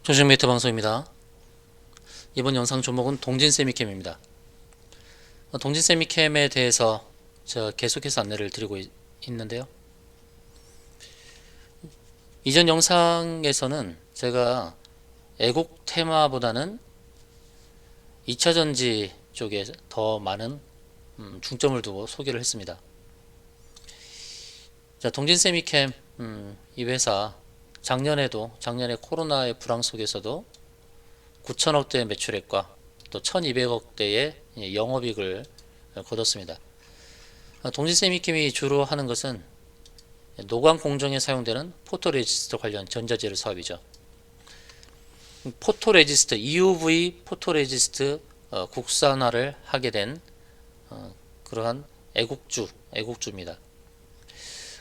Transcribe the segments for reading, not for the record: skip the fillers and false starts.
도시메이트 방송입니다. 이번 영상 제목은 동진세미캠입니다. 동진세미캠에 대해서 제가 계속해서 안내를 드리고 있는데요. 이전 영상에서는 제가 애국 테마보다는 2차전지 쪽에 더 많은 중점을 두고 소개를 했습니다. 자, 동진세미캠 이 회사 작년에 코로나의 불황 속에서도 9천억대의 매출액과 또 1200억대의 영업이익을 거뒀습니다. 동진세미캠이 주로 하는 것은 노광 공정에 사용되는 포토레지스트 관련 전자재료 사업이죠. 포토레지스트, EUV 포토레지스트 국산화를 하게 된 그러한 애국주입니다.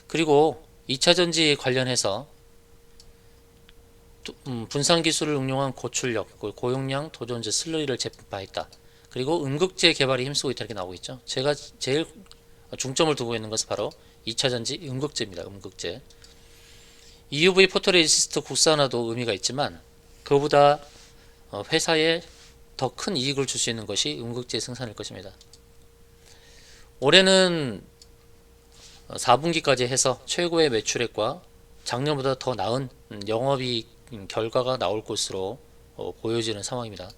그리고 2차전지 관련해서 분산 기술을 응용한 고출력, 고용량 도전제 슬러리를 제품화했다. 그리고 음극재 개발에 힘쓰고 있다 이렇게 나오고 있죠. 제가 제일 중점을 두고 있는 것은 바로 2차전지 음극재입니다. 음극재. EUV 포토레지스트 국산화도 의미가 있지만 그보다 회사에 더 큰 이익을 줄 수 있는 것이 음극재 생산일 것입니다. 올해는 4분기까지 해서 최고의 매출액과 작년보다 더 나은 영업이익 결과가 나올 것으로 보여지는 상황입니다.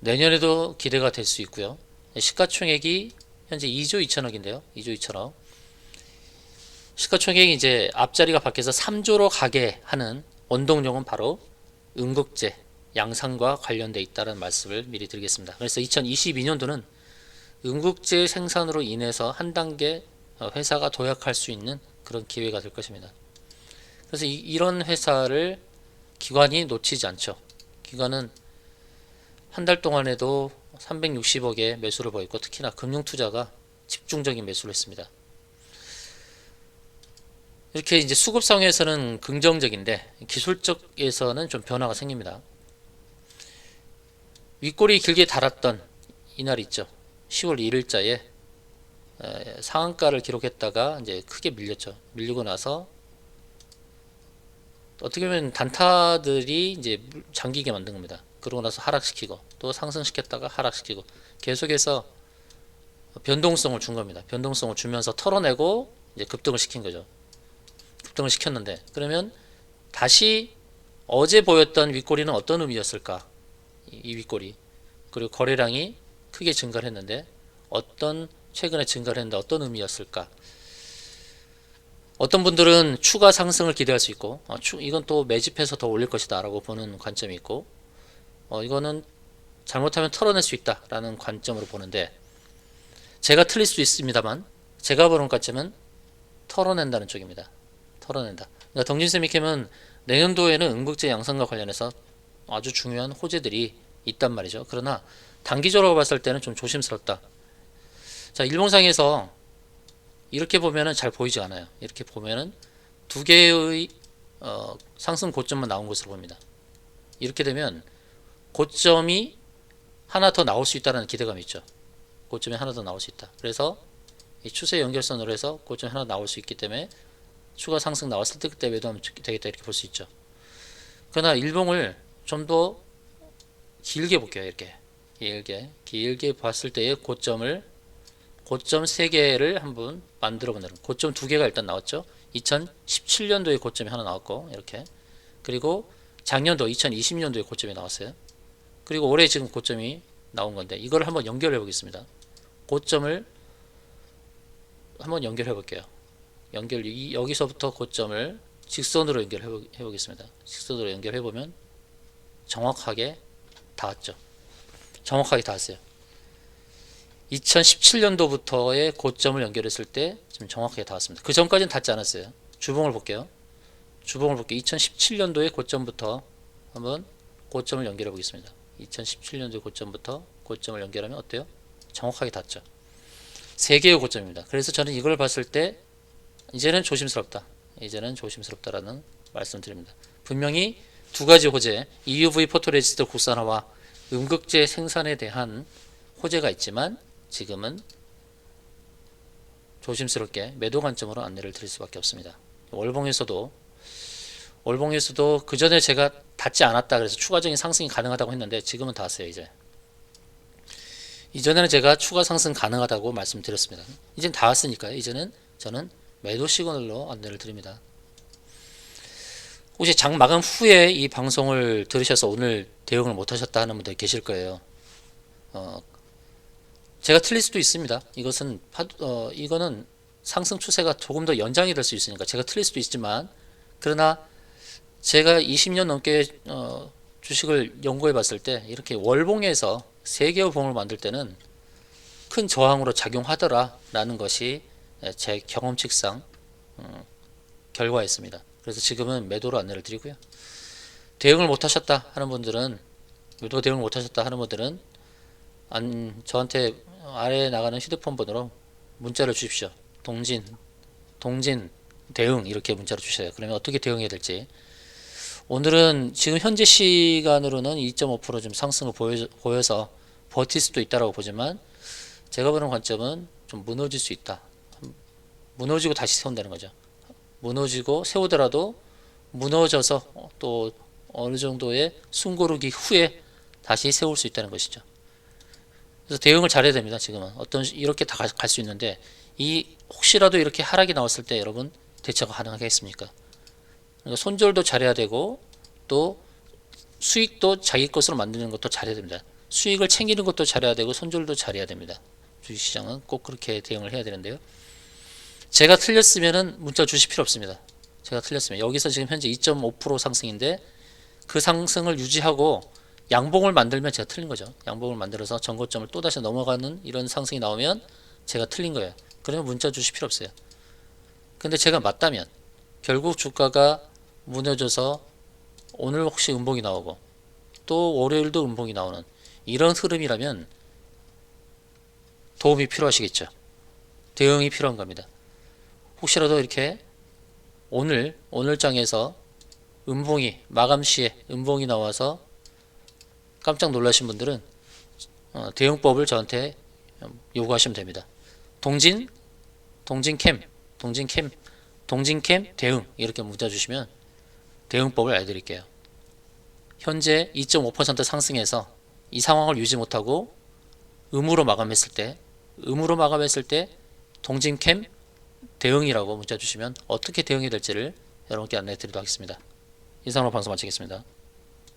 내년에도 기대가 될 수 있고요. 시가총액이 현재 2조 2천억인데요. 2조 2천억. 시가총액이 이제 앞자리가 바뀌어서 3조로 가게 하는 원동력은 바로 음극재 양산과 관련돼 있다는 말씀을 미리 드리겠습니다. 그래서 2022년도는 음극재 생산으로 인해서 한 단계 회사가 도약할 수 있는 그런 기회가 될 것입니다. 그래서 이런 회사를 기관이 놓치지 않죠. 기관은 한 달 동안에도 360억의 매수를 보였고 특히나 금융투자가 집중적인 매수를 했습니다. 이렇게 이제 수급상에서는 긍정적인데 기술적에서는 좀 변화가 생깁니다. 윗골이 길게 달았던 이날 있죠. 10월 1일자에 상한가를 기록했다가 이제 크게 밀렸죠. 밀리고 나서 어떻게 보면 단타들이 이제 잠기게 만든 겁니다. 그러고 나서 하락시키고 또 상승시켰다가 하락시키고 계속해서 변동성을 준 겁니다. 변동성을 주면서 털어내고 이제 급등을 시킨 거죠. 급등을 시켰는데 그러면 다시 어제 보였던 윗꼬리는 어떤 의미였을까? 이 윗꼬리 그리고 거래량이 크게 증가를 했는데 최근에 증가를 했는데 어떤 의미였을까? 어떤 분들은 추가 상승을 기대할 수 있고 이건 또 매집해서 더 올릴 것이다 라고 보는 관점이 있고 이거는 잘못하면 털어낼 수 있다 라는 관점으로 보는데 제가 틀릴 수 있습니다만 제가 보는 관점은 털어낸다는 쪽입니다. 털어낸다. 그러니까 동진세미캠은 내년도에는 음극재 양산과 관련해서 아주 중요한 호재들이 있단 말이죠. 그러나 단기적으로 봤을 때는 좀 조심스럽다. 자, 일봉상에서 이렇게 보면은 잘 보이지 않아요. 이렇게 보면은 두 개의 상승 고점만 나온 것으로 보입니다. 이렇게 되면 고점이 하나 더 나올 수 있다는 기대감이 있죠. 고점이 하나 더 나올 수 있다. 그래서 이 추세 연결선으로 해서 고점이 하나 나올 수 있기 때문에 추가 상승 나왔을 때 그때 매도하면 되겠다 이렇게 볼 수 있죠. 그러나 일봉을 좀 더 길게 볼게요. 이렇게 길게 봤을 때의 고점 3개를 한번 만들어 본다는 고점 2개가 일단 나왔죠. 2017년도에 고점이 하나 나왔고 이렇게 그리고 작년도 2020년도에 고점이 나왔어요. 그리고 올해 지금 고점이 나온 건데 이걸 한번 연결해 보겠습니다. 고점을 한번 연결해 볼게요. 여기서부터 고점을 직선으로 연결해 보겠습니다. 직선으로 연결해 보면 정확하게 닿았죠. 정확하게 닿았어요. 2017년도부터의 고점을 연결했을 때 지금 정확하게 닿았습니다. 그 전까지는 닿지 않았어요. 주봉을 볼게요. 2017년도의 고점부터 한번 고점을 연결해 보겠습니다. 2017년도의 고점부터 고점을 연결하면 어때요? 정확하게 닿죠. 3개의 고점입니다. 그래서 저는 이걸 봤을 때 이제는 조심스럽다라는 말씀을 드립니다. 분명히 두 가지 호재, EUV 포토레지스트 국산화와 음극재 생산에 대한 호재가 있지만 지금은 조심스럽게 매도 관점으로 안내를 드릴 수밖에 없습니다. 월봉에서도 월봉 뉴스도 그 전에 제가 닿지 않았다 그래서 추가적인 상승이 가능하다고 했는데 지금은 닿았어요. 이전에는 제가 추가 상승 가능하다고 말씀드렸습니다. 이젠 닿았으니까요. 이제는 저는 매도 시그널로 안내를 드립니다. 혹시 장 마감 후에 이 방송을 들으셔서 오늘 대응을 못 하셨다 하는 분들 계실 거예요. 제가 틀릴 수도 있습니다. 이거는 상승 추세가 조금 더 연장이 될 수 있으니까 제가 틀릴 수도 있지만, 그러나 제가 20년 넘게 주식을 연구해 봤을 때 이렇게 월봉에서 3개월 봉을 만들 때는 큰 저항으로 작용하더라라는 것이 제 경험칙상 결과였습니다. 그래서 지금은 매도로 안내를 드리고요. 대응을 못 하셨다 하는 분들은, 매도 대응을 못 하셨다 하는 분들은 저한테 아래에 나가는 휴대폰 번호로 문자를 주십시오. 동진 대응 이렇게 문자를 주셔요. 그러면 어떻게 대응해야 될지. 오늘은 지금 현재 시간으로는 2.5% 좀 상승을 보여서 버틸 수도 있다라고 보지만, 제가 보는 관점은 좀 무너질 수 있다. 무너지고 다시 세운다는 거죠. 무너지고 세우더라도 무너져서 또 어느 정도의 숨고르기 후에 다시 세울 수 있다는 것이죠. 그래서 대응을 잘해야 됩니다. 지금은 이렇게 다 갈 수 있는데, 혹시라도 이렇게 하락이 나왔을 때 여러분 대처가 가능하겠습니까? 그러니까 손절도 잘해야 되고 또 수익도 자기 것으로 만드는 것도 잘해야 됩니다. 수익을 챙기는 것도 잘해야 되고 손절도 잘해야 됩니다. 주식시장은 꼭 그렇게 대응을 해야 되는데요. 제가 틀렸으면 문자 주실 필요 없습니다. 제가 틀렸으면 여기서 지금 현재 2.5% 상승인데 그 상승을 유지하고 양봉을 만들면 제가 틀린 거죠. 양봉을 만들어서 전고점을 또다시 넘어가는 이런 상승이 나오면 제가 틀린 거예요. 그러면 문자 주실 필요 없어요. 근데 제가 맞다면 결국 주가가 무너져서 오늘 혹시 음봉이 나오고 또 월요일도 음봉이 나오는 이런 흐름이라면 도움이 필요하시겠죠. 대응이 필요한 겁니다. 혹시라도 이렇게 오늘 장에서 마감 시에 음봉이 나와서 깜짝 놀라신 분들은 대응법을 저한테 요구하시면 됩니다. 동진캠 대응 이렇게 문자 주시면 대응법을 알려드릴게요. 현재 2.5% 상승해서 이 상황을 유지 못하고 음으로 마감했을 때 동진캠 대응이라고 문자 주시면 어떻게 대응이 될지를 여러분께 안내해 드리도록 하겠습니다. 이상으로 방송 마치겠습니다.